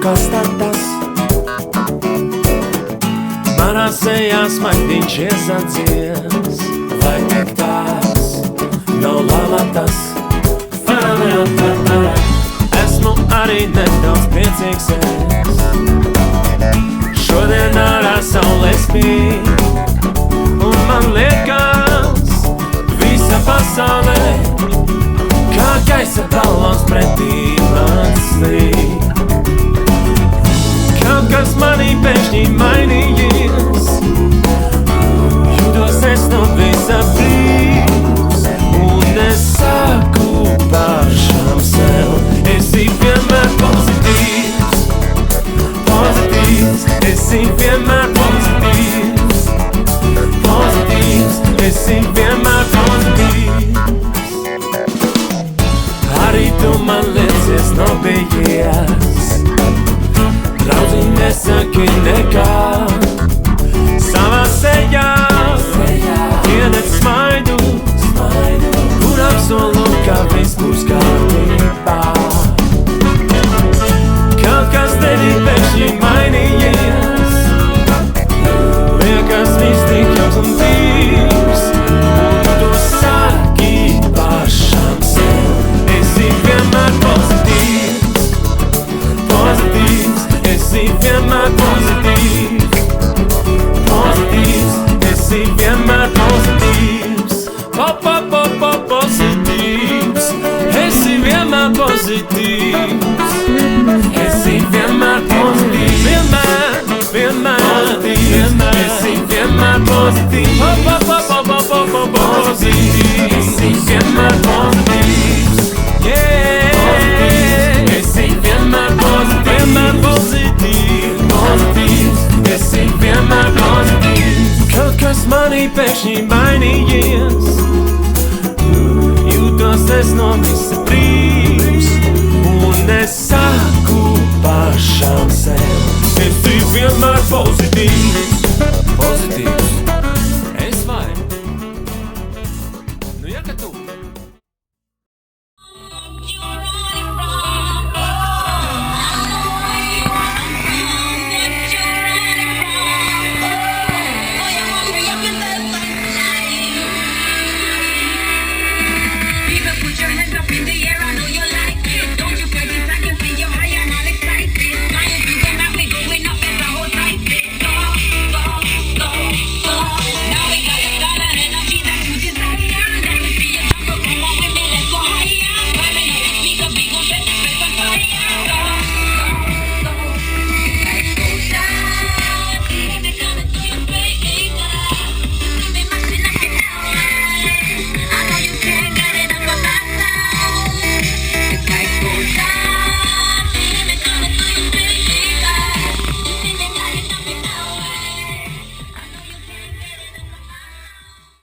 kas tad tas? Manā sejā smaidiņš iesadzies, vai tik tās nav lalatas? Esmu arī nedaudz priecīgs es. Šodien ārā saule spīd, un man liekas, visa pasaulē kā gaisa balons pretī man slīd. Kaut kas manī pēkšņi mainījies, jūtos es no visa brīvs, un es saku pašam sev, esi vienmēr pozitīvs, pozitīvs, esi vienmēr pozitīvs, pozitīvs, esi vienmēr pozitīvs. Arī tu man liecies nobijies, draudziņ nesaki nekā, savā sejā iededz smaidu, kur apsolu, ka viss būs kārtībā. Kaut kas tevī pēkšņi mainījies, liekas viss tik jauks un dzīvs, un tu saki pašam sev, esi vienmēr pozitīvs, pozitīvs, esi vienmēr pozitīvs, pozitīvs, esi vienmēr pozitīvs, pozitīvs, esi vienmēr pozitīvs, esi vienmēr pozitīvs, vienmēr pozitīvs, esi vienmēr pozitīvs, pozitīvs, esi vienmēr pozitīvs, esi vienmēr pozitīvs, pozitīvs, esi vienmēr pozitīvs. Kaut kas manī pēkšņi mainījies, jūtos es no visa brīvs, un es